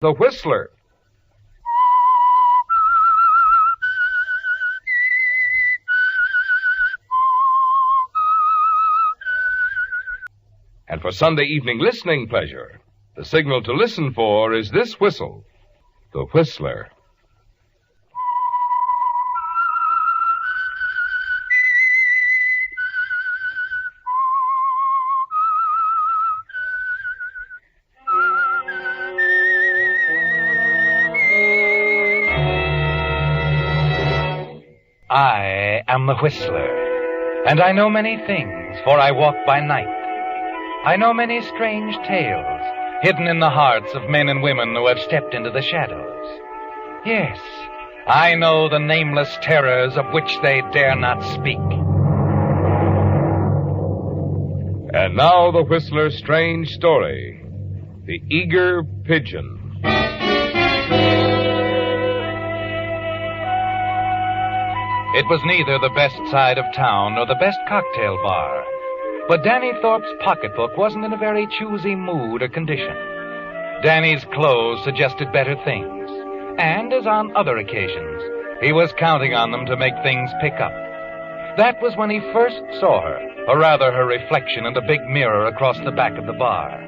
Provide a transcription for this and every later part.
The Whistler. And for Sunday evening listening pleasure, the signal to listen for is this whistle, the Whistler. I am the Whistler, and I know many things, for I walk by night. I know many strange tales, hidden in the hearts of men and women who have stepped into the shadows. Yes, I know the nameless terrors of which they dare not speak. And now the Whistler's strange story, the Eager Pigeon. It was neither the best side of town nor the best cocktail bar, but Danny Thorpe's pocketbook wasn't in a very choosy mood or condition. Danny's clothes suggested better things, and as on other occasions, he was counting on them to make things pick up. That was when he first saw her, or rather her reflection in the big mirror across the back of the bar.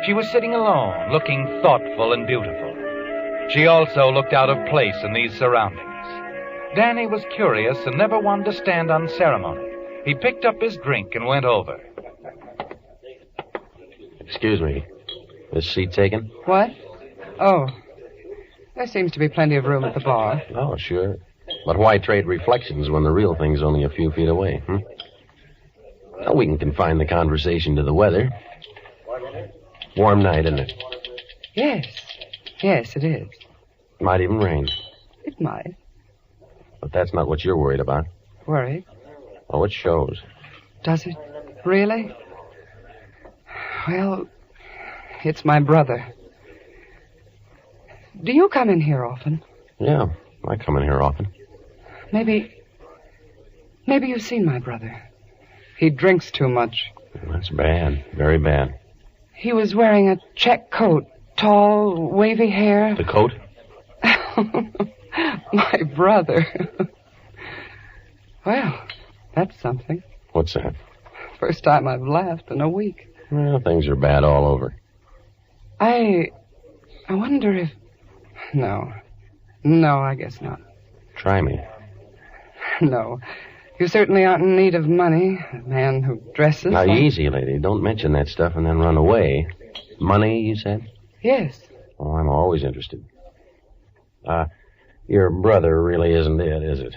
She was sitting alone, looking thoughtful and beautiful. She also looked out of place in these surroundings. Danny was curious and never wanted to stand on ceremony. He picked up his drink and went over. Excuse me. This seat taken? What? Oh. There seems to be plenty of room at the bar. Oh, sure. But why trade reflections when the real thing's only a few feet away, Well, we can confine the conversation to the weather. Warm night, isn't it? Yes. Yes, it is. Might even rain. It might. But that's not what you're worried about. Worried? Oh, it shows. Does it? Really? Well, it's my brother. Do you come in here often? Yeah, I come in here often. Maybe you've seen my brother. He drinks too much. That's bad. Very bad. He was wearing a check coat, tall, wavy hair. The coat? My brother. Well, that's something. What's that? First time I've laughed in a week. Well, things are bad all over. I wonder if... No, I guess not. Try me. No. You certainly aren't in need of money. A man who dresses... Now, easy, lady. Don't mention that stuff and then run away. Money, you said? Yes. Oh, I'm always interested. Your brother really isn't it, is it?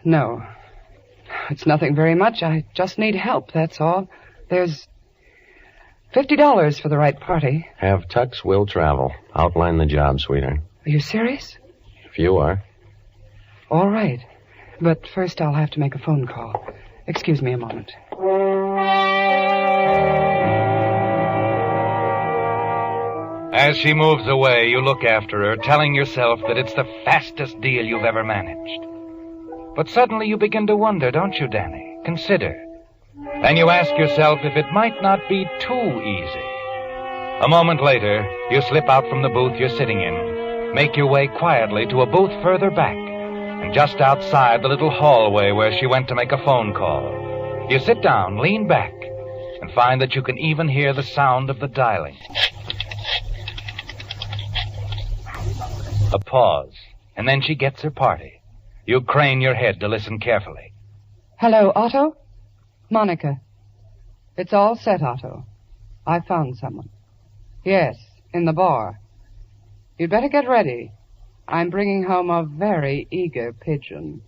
No. It's nothing very much. I just need help, that's all. There's $50 for the right party. Have Tux will travel. Outline the job, sweetheart. Are you serious? If you are. All right. But first I'll have to make a phone call. Excuse me a moment. As she moves away, you look after her, telling yourself that it's the fastest deal you've ever managed. But suddenly you begin to wonder, don't you, Danny? Consider. And you ask yourself if it might not be too easy. A moment later, you slip out from the booth you're sitting in, make your way quietly to a booth further back, and just outside the little hallway where she went to make a phone call. You sit down, lean back, and find that you can even hear the sound of the dialing. A pause, and then she gets her party. You crane your head to listen carefully. Hello, Otto? Monica. It's all set, Otto. I found someone. Yes, in the bar. You'd better get ready. I'm bringing home a very eager pigeon.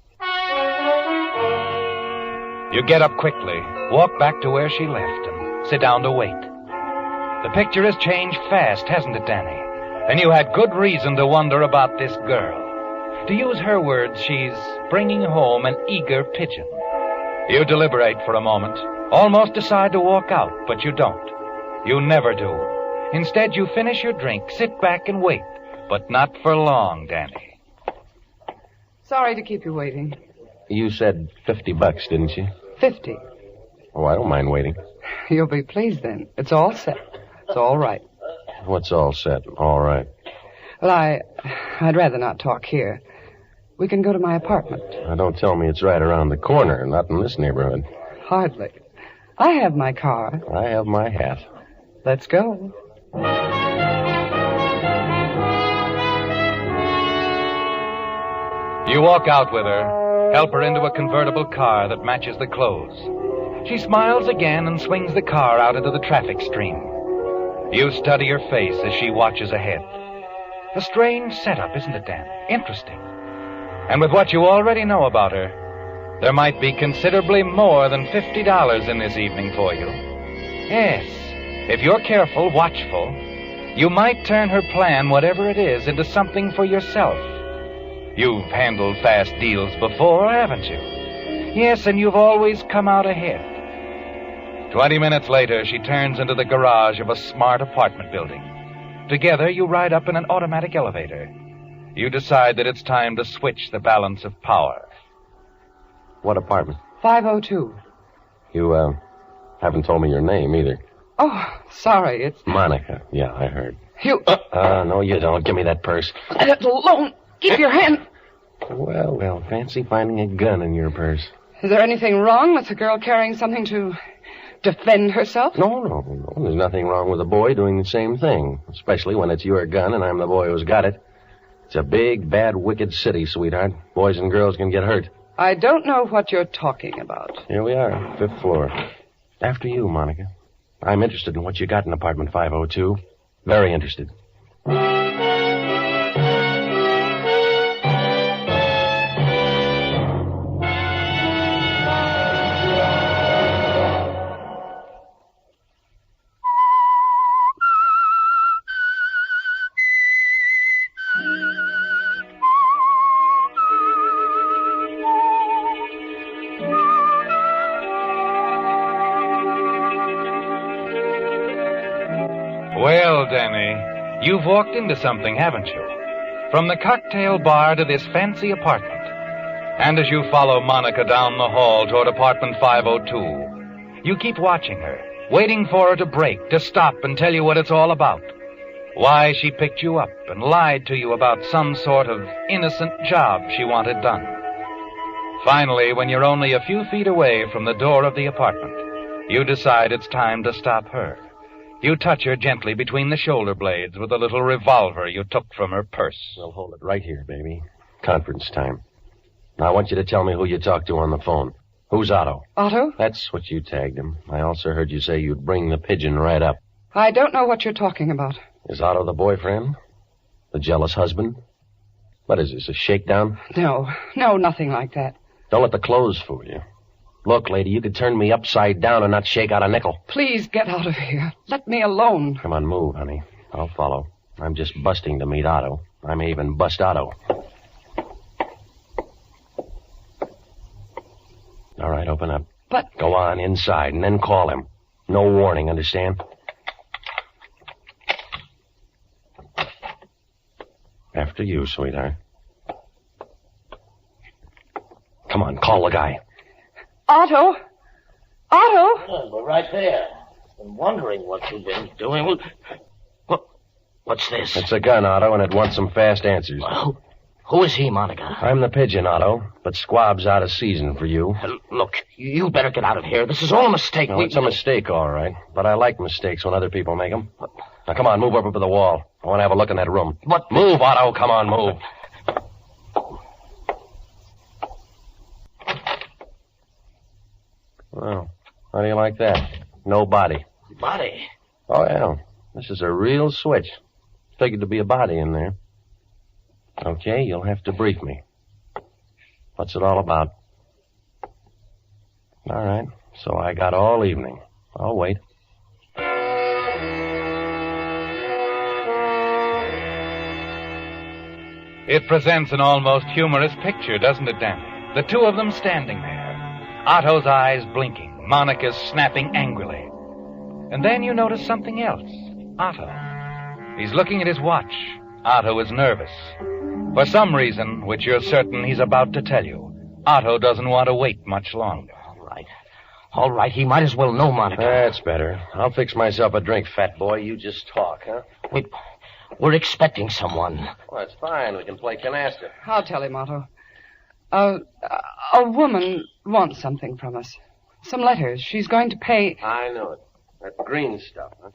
You get up quickly, walk back to where she left, and sit down to wait. The picture has changed fast, hasn't it, Danny? And you had good reason to wonder about this girl. To use her words, she's bringing home an eager pigeon. You deliberate for a moment, almost decide to walk out, but you don't. You never do. Instead, you finish your drink, sit back and wait. But not for long, Danny. Sorry to keep you waiting. You said $50, didn't you? 50. Oh, I don't mind waiting. You'll be pleased then. It's all set. It's all right. What's all set? All right. Well, I'd rather not talk here. We can go to my apartment. Now, don't tell me it's right around the corner. Not in this neighborhood. Hardly. I have my car. I have my hat. Let's go. You walk out with her, help her into a convertible car that matches the clothes. She smiles again and swings the car out into the traffic stream. You study her face as she watches ahead. A strange setup, isn't it, Dan? Interesting. And with what you already know about her, there might be considerably more than $50 in this evening for you. Yes, if you're careful, watchful, you might turn her plan, whatever it is, into something for yourself. You've handled fast deals before, haven't you? Yes, and you've always come out ahead. 20 minutes later, she turns into the garage of a smart apartment building. Together, you ride up in an automatic elevator. You decide that it's time to switch the balance of power. What apartment? 502. You, haven't told me your name either. Oh, sorry, it's... Monica. Yeah, I heard. You... No, you don't. Give me that purse. Let it alone. Keep your hand... Well, fancy finding a gun in your purse. Is there anything wrong with a girl carrying something to defend herself? No. There's nothing wrong with a boy doing the same thing, especially when it's your gun and I'm the boy who's got it. It's a big, bad, wicked city, sweetheart. Boys and girls can get hurt. I don't know what you're talking about. Here we are, 5th floor. After you, Monica. I'm interested in what you got in apartment 502. Very interested. Well, Danny, you've walked into something, haven't you? From the cocktail bar to this fancy apartment. And as you follow Monica down the hall toward apartment 502, you keep watching her, waiting for her to break, to stop and tell you what it's all about. Why she picked you up and lied to you about some sort of innocent job she wanted done. Finally, when you're only a few feet away from the door of the apartment, you decide it's time to stop her. You touch her gently between the shoulder blades with a little revolver you took from her purse. Well, hold it right here, baby. Conference time. Now, I want you to tell me who you talked to on the phone. Who's Otto? Otto? That's what you tagged him. I also heard you say you'd bring the pigeon right up. I don't know what you're talking about. Is Otto the boyfriend? The jealous husband? What is this, a shakedown? No, nothing like that. Don't let the clothes fool you. Look, lady, you could turn me upside down and not shake out a nickel. Please get out of here. Let me alone. Come on, move, honey. I'll follow. I'm just busting to meet Otto. I may even bust Otto. All right, open up. But... Go on inside and then call him. No warning, understand? After you, sweetheart. Come on, call the guy. Otto! Otto! Yeah, we're right there. Been wondering what you've been doing. What's this? It's a gun, Otto, and it wants some fast answers. Who is he, Monica? I'm the pigeon, Otto, but Squab's out of season for you. Look, you better get out of here. This is all a mistake. No, it's a mistake, all right. But I like mistakes when other people make them. Now, come on, move up to the wall. I want to have a look in that room. What? Move, Otto. Come on, move. Well, how do you like that? No body. Body? Oh, yeah. This is a real switch. Figured to be a body in there. Okay, you'll have to brief me. What's it all about? All right, so I got all evening. I'll wait. It presents an almost humorous picture, doesn't it, Danny? The two of them standing there. Otto's eyes blinking, Monica's snapping angrily. And then you notice something else. Otto. He's looking at his watch. Otto is nervous. For some reason, which you're certain he's about to tell you, Otto doesn't want to wait much longer. All right. All right, he might as well know, Monica. That's better. I'll fix myself a drink, fat boy. You just talk, huh? We're expecting someone. Well, that's fine. We can play canasta. I'll tell him, Otto. A woman wants something from us. Some letters. She's going to pay... I know it. That green stuff, huh?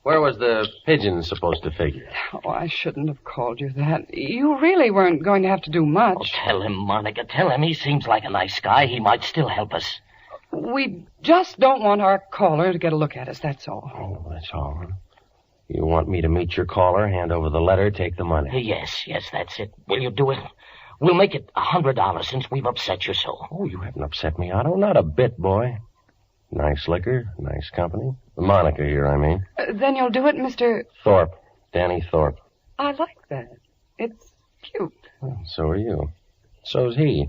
Where was the pigeon supposed to figure? Oh, I shouldn't have called you that. You really weren't going to have to do much. Oh, tell him, Monica. Tell him. He seems like a nice guy. He might still help us. We just don't want our caller to get a look at us, that's all. Oh, that's all, huh? You want me to meet your caller, hand over the letter, take the money? Yes, that's it. Will you do it? We'll make it $100 since we've upset you so. Oh, you haven't upset me, Otto. Not a bit, boy. Nice liquor, nice company. Monica here, I mean. Then you'll do it, Mr... Thorpe. Danny Thorpe. I like that. It's cute. Well, so are you. So's he.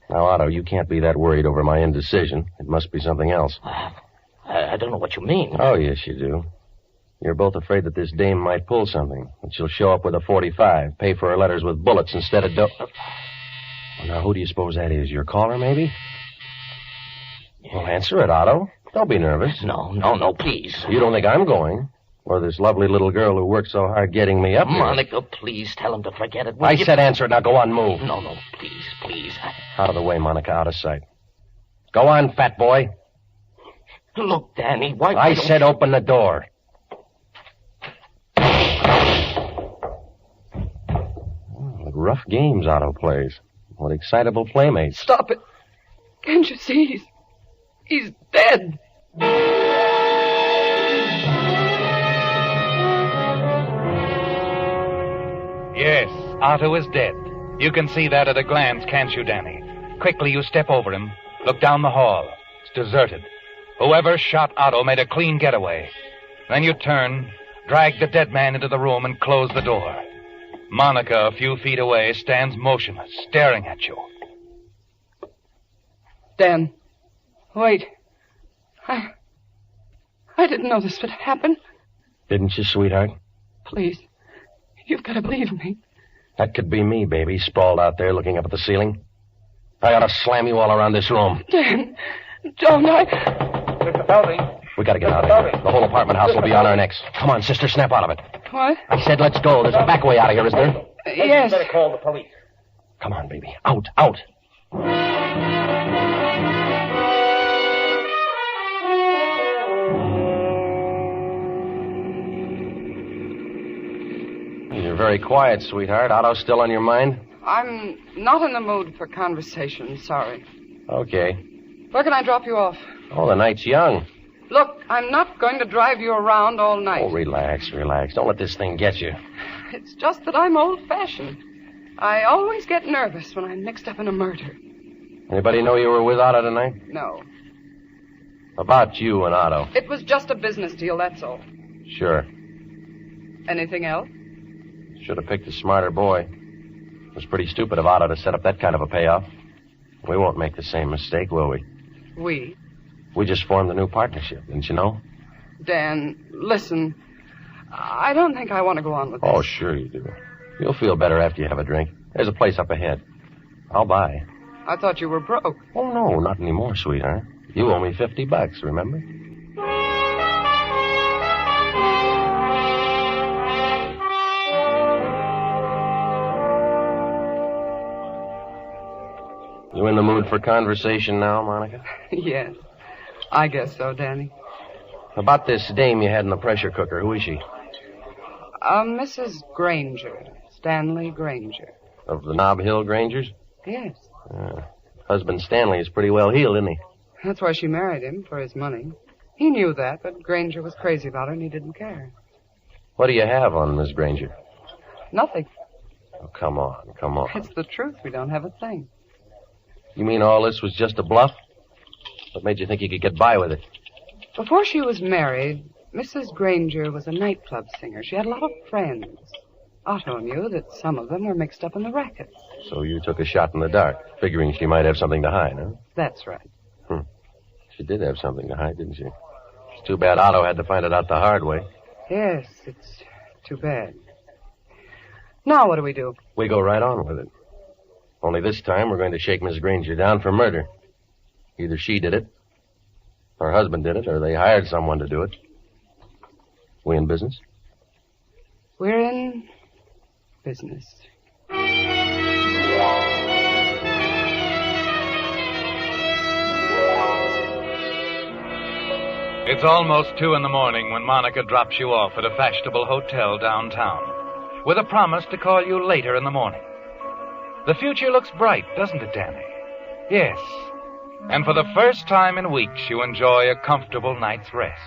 Now, Otto, you can't be that worried over my indecision. It must be something else. I don't know what you mean. Oh, yes, you do. You're both afraid that this dame might pull something, that she'll show up with a .45, pay for her letters with bullets instead of Well, now, who do you suppose that is? Your caller, maybe? Well, answer it, Otto. Don't be nervous. No, please. You don't think I'm going? Or this lovely little girl who worked so hard getting me up here? Monica, please tell him to forget it. I said answer it. Now go on, move. No, please. Out of the way, Monica, out of sight. Go on, fat boy. Look, Danny, why... I said open the door. What rough games Otto plays. What excitable playmates. Stop it. Can't you see? He's dead. Yes, Otto is dead. You can see that at a glance, can't you, Danny? Quickly, you step over him. Look down the hall. It's deserted. Whoever shot Otto made a clean getaway. Then you turn, drag the dead man into the room, and close the door. Monica, a few feet away, stands motionless, staring at you. Dan, wait. I didn't know this would happen. Didn't you, sweetheart? Please, you've got to believe me. That could be me, baby, sprawled out there looking up at the ceiling. I ought to slam you all around this room. Dan, don't I... Mr. Belding. We gotta get out of here. The whole apartment house will be on our necks. Come on, sister, snap out of it. What? I said let's go. There's a back way out of here, isn't there? Yes. You better call the police. Come on, baby. Out. You're very quiet, sweetheart. Otto's still on your mind? I'm not in the mood for conversation, sorry. Okay. Where can I drop you off? Oh, the night's young. Look, I'm not going to drive you around all night. Oh, relax. Don't let this thing get you. It's just that I'm old-fashioned. I always get nervous when I'm mixed up in a murder. Anybody know you were with Otto tonight? No. About you and Otto. It was just a business deal, that's all. Sure. Anything else? Should have picked a smarter boy. It was pretty stupid of Otto to set up that kind of a payoff. We won't make the same mistake, will we? We? We just formed a new partnership, didn't you know? Dan, listen. I don't think I want to go on with this. Oh, sure you do. You'll feel better after you have a drink. There's a place up ahead. I'll buy. I thought you were broke. Oh, no, not anymore, sweetheart. You owe me $50, remember? You in the mood for conversation now, Monica? Yes. I guess so, Danny. About this dame you had in the pressure cooker, who is she? Mrs. Granger. Stanley Granger. Of the Nob Hill Grangers? Yes. Husband Stanley is pretty well heeled, isn't he? That's why she married him, for his money. He knew that, but Granger was crazy about her and he didn't care. What do you have on Miss Granger? Nothing. Oh, come on. It's the truth. We don't have a thing. You mean all this was just a bluff? What made you think you could get by with it? Before she was married, Mrs. Granger was a nightclub singer. She had a lot of friends. Otto knew that some of them were mixed up in the rackets. So you took a shot in the dark, figuring she might have something to hide, huh? That's right. She did have something to hide, didn't she? It's too bad Otto had to find it out the hard way. Yes, it's too bad. Now what do we do? We go right on with it. Only this time we're going to shake Miss Granger down for murder. Either she did it, her husband did it, or they hired someone to do it. We in business? We're in business. It's almost 2 in the morning when Monica drops you off at a fashionable hotel downtown, with a promise to call you later in the morning. The future looks bright, doesn't it, Danny? Yes. And for the first time in weeks, you enjoy a comfortable night's rest.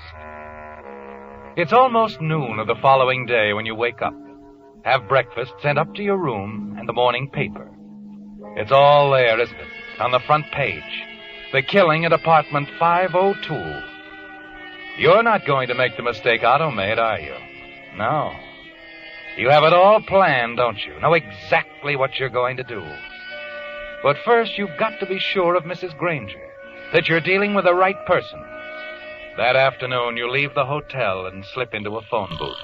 It's almost noon of the following day when you wake up, have breakfast sent up to your room, and the morning paper. It's all there, isn't it? On the front page. The killing at apartment 502. You're not going to make the mistake Otto made, are you? No. You have it all planned, don't you? Know exactly what you're going to do. But first, you've got to be sure of Mrs. Granger, that you're dealing with the right person. That afternoon, you leave the hotel and slip into a phone booth.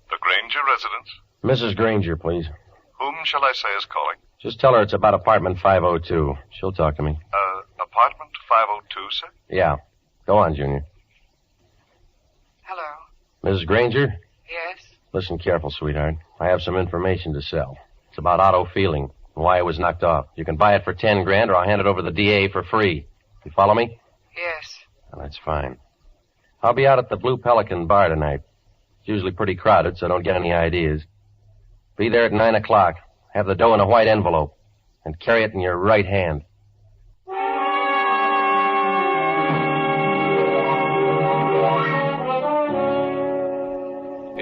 The Granger residence? Mrs. Granger, please. Whom shall I say is calling? Just tell her it's about apartment 502. She'll talk to me. Apartment 502, sir? Yeah. Go on, Junior. Hello. Mrs. Granger? Yes? Listen careful, sweetheart. I have some information to sell. It's about Otto Fielding and why it was knocked off. You can buy it for $10,000 or I'll hand it over to the DA for free. You follow me? Yes. Well, that's fine. I'll be out at the Blue Pelican bar tonight. It's usually pretty crowded, so don't get any ideas. Be there at 9 o'clock. Have the dough in a white envelope. And carry it in your right hand.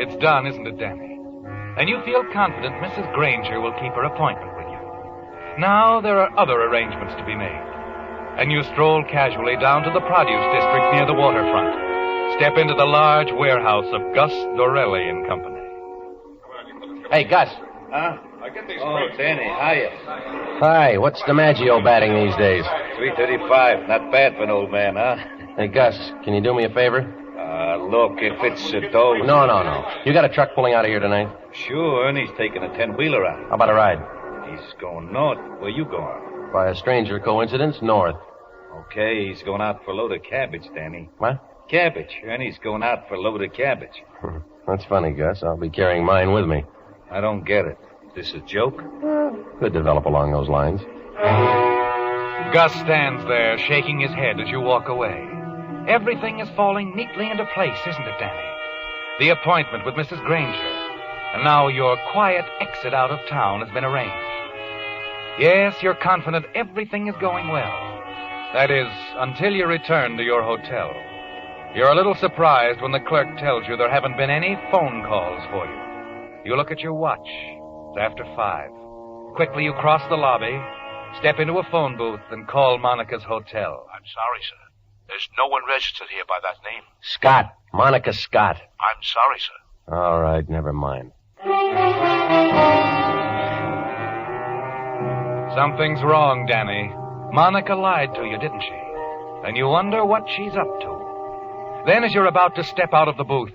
It's done, isn't it, Danny? And you feel confident Mrs. Granger will keep her appointment with you. Now there are other arrangements to be made. And you stroll casually down to the produce district near the waterfront. Step into the large warehouse of Gus Dorelli and Company. Hey, Gus. Huh? Oh, Danny, hiya. Hi, what's DiMaggio batting these days? 335. Not bad for an old man, huh? Hey, Gus, can you do me a favor? Look, if it's a dough... No. You got a truck pulling out of here tonight? Sure, Ernie's taking a 10-wheeler out. How about a ride? He's going north. Where you going? By a stranger coincidence, north. Okay, he's going out for a load of cabbage, Danny. What? Cabbage. Ernie's going out for a load of cabbage. That's funny, Gus. I'll be carrying mine with me. I don't get it. This a joke? Could develop along those lines. Gus stands there, shaking his head as you walk away. Everything is falling neatly into place, isn't it, Danny? The appointment with Mrs. Granger. And now your quiet exit out of town has been arranged. Yes, you're confident everything is going well. That is, until you return to your hotel. You're a little surprised when the clerk tells you there haven't been any phone calls for you. You look at your watch. It's after 5. Quickly you cross the lobby, step into a phone booth, and call Monica's hotel. I'm sorry, sir. There's no one registered here by that name. Scott. Monica Scott. I'm sorry, sir. All right, never mind. Something's wrong, Danny. Monica lied to you, didn't she? And you wonder what she's up to. Then as you're about to step out of the booth,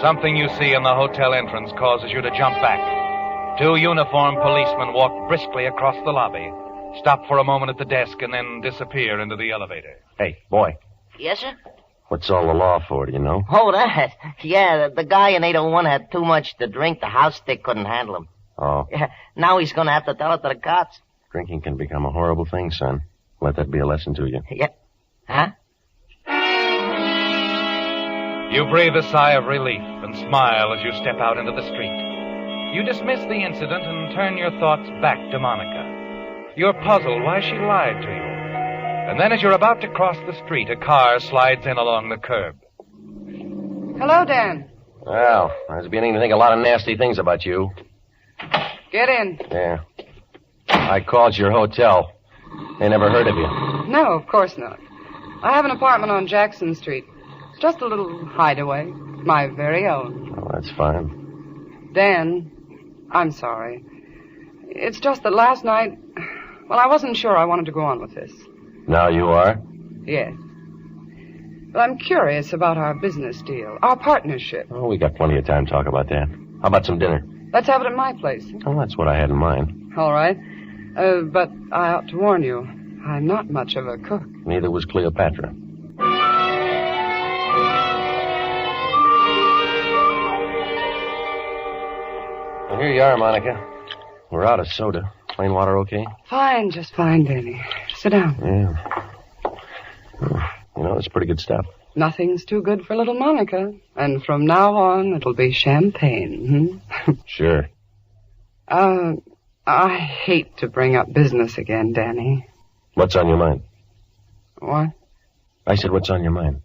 something you see in the hotel entrance causes you to jump back. 2 uniformed policemen walk briskly across the lobby, stop for a moment at the desk, and then disappear into the elevator. Hey, boy. Yes, sir? What's all the law for, do you know? Oh, that. Yeah, the guy in 801 had too much to drink. The house stick couldn't handle him. Oh. Yeah, now he's going to have to tell it to the cops. Drinking can become a horrible thing, son. Let that be a lesson to you. Yeah. Huh? You breathe a sigh of relief and smile as you step out into the street. You dismiss the incident and turn your thoughts back to Monica. You're puzzled why she lied to you. And then as you're about to cross the street, a car slides in along the curb. Hello, Dan. Well, I was beginning to think a lot of nasty things about you. Get in. Yeah. I called your hotel. They never heard of you. No, of course not. I have an apartment on Jackson Street. It's just a little hideaway. My very own. Oh, that's fine. Dan, I'm sorry. It's just that last night, well, I wasn't sure I wanted to go on with this. Now you are? Yes. But I'm curious about our business deal, our partnership. Oh, we got plenty of time to talk about that. How about some dinner? Let's have it at my place. Oh, that's what I had in mind. All right. But I ought to warn you, I'm not much of a cook. Neither was Cleopatra. Well, here you are, Monica. We're out of soda. Plain water okay? Fine, just fine, Danny. Sit down. Yeah. You know, it's pretty good stuff. Nothing's too good for little Monica. And from now on, it'll be champagne. Sure. I hate to bring up business again, Danny. What's on your mind? What? I said, what's on your mind?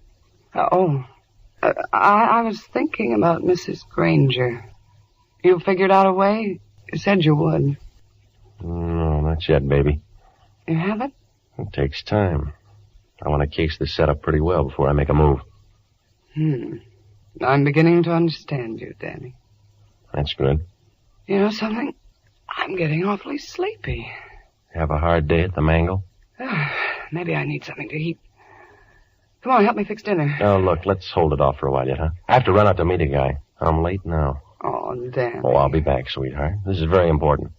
I was thinking about Mrs. Granger. You figured out a way? You said you would. No, not yet, baby. You haven't? It takes time. I want to case this setup pretty well before I make a move. I'm beginning to understand you, Danny. That's good. You know something? I'm getting awfully sleepy. Have a hard day at the mangle? Maybe I need something to eat. Come on, help me fix dinner. Oh, look, let's hold it off for a while yet, huh? I have to run out to meet a guy. I'm late now. Oh, Danny. Oh, I'll be back, sweetheart. This is very important.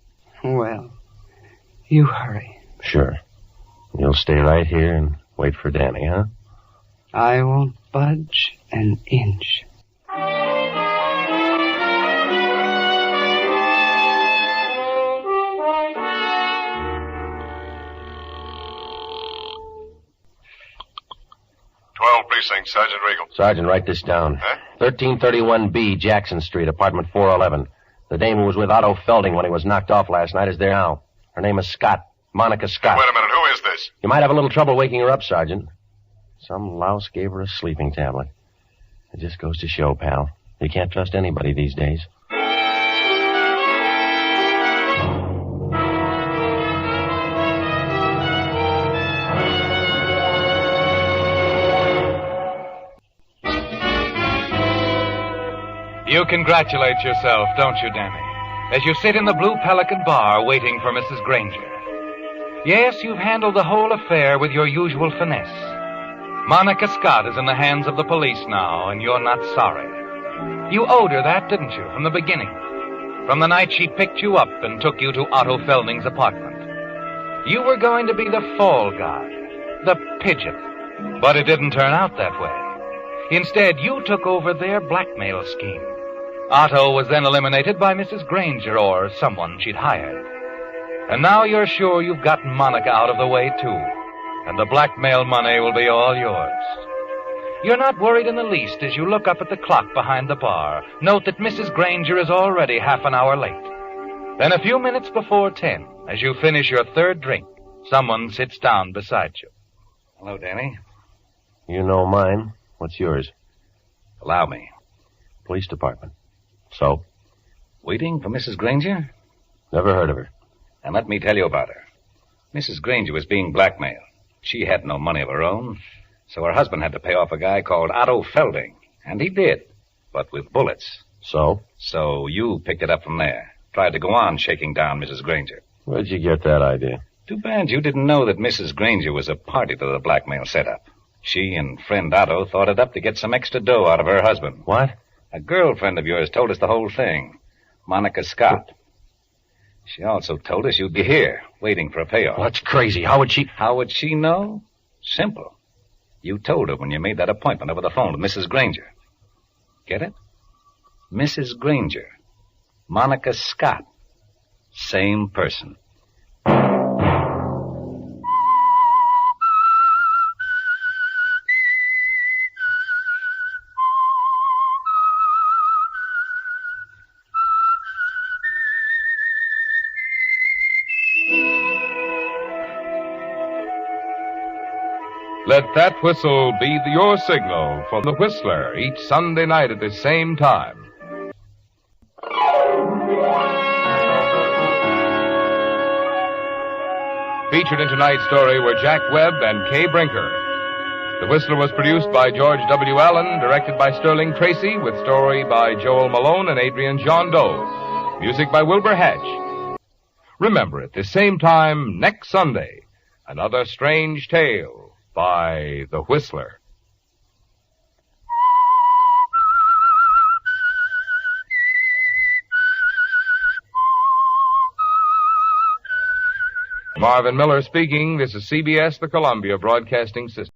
Well, you hurry. Sure. You'll stay right here and wait for Danny, huh? I won't budge an inch. Precinct, Sergeant Regal. Sergeant, write this down. Huh? 1331B, Jackson Street, apartment 411. The dame who was with Otto Felding when he was knocked off last night is there now. Her name is Scott. Monica Scott. Wait a minute, who is this? You might have a little trouble waking her up, Sergeant. Some louse gave her a sleeping tablet. It just goes to show, pal. You can't trust anybody these days. You congratulate yourself, don't you, Danny, as you sit in the Blue Pelican bar waiting for Mrs. Granger. Yes, you've handled the whole affair with your usual finesse. Monica Scott is in the hands of the police now, and you're not sorry. You owed her that, didn't you, from the beginning? From the night she picked you up and took you to Otto Felding's apartment. You were going to be the fall guy, the pigeon. But it didn't turn out that way. Instead, you took over their blackmail scheme. Otto was then eliminated by Mrs. Granger or someone she'd hired. And now you're sure you've gotten Monica out of the way, too. And the blackmail money will be all yours. You're not worried in the least as you look up at the clock behind the bar. Note that Mrs. Granger is already half an hour late. Then a few minutes before 10, as you finish your third drink, someone sits down beside you. Hello, Danny. You know mine. What's yours? Allow me. Police department. So? Waiting for Mrs. Granger? Never heard of her. And let me tell you about her. Mrs. Granger was being blackmailed. She had no money of her own, so her husband had to pay off a guy called Otto Felding. And he did, but with bullets. So? So you picked it up from there. Tried to go on shaking down Mrs. Granger. Where'd you get that idea? Too bad you didn't know that Mrs. Granger was a party to the blackmail setup. She and friend Otto thought it up to get some extra dough out of her husband. What? A girlfriend of yours told us the whole thing. Monica Scott. She also told us you'd be here, waiting for a payoff. That's crazy. How would she... How would she know? Simple. You told her when you made that appointment over the phone with Mrs. Granger. Get it? Mrs. Granger. Monica Scott. Same person. Let that whistle be your signal for the Whistler each Sunday night at the same time. Featured in tonight's story were Jack Webb and Kay Brinker. The Whistler was produced by George W. Allen, directed by Sterling Tracy, with story by Joel Malone and Adrian John Doe. Music by Wilbur Hatch. Remember, at the same time next Sunday, another strange tale by The Whistler. Marvin Miller speaking. This is CBS, the Columbia Broadcasting System.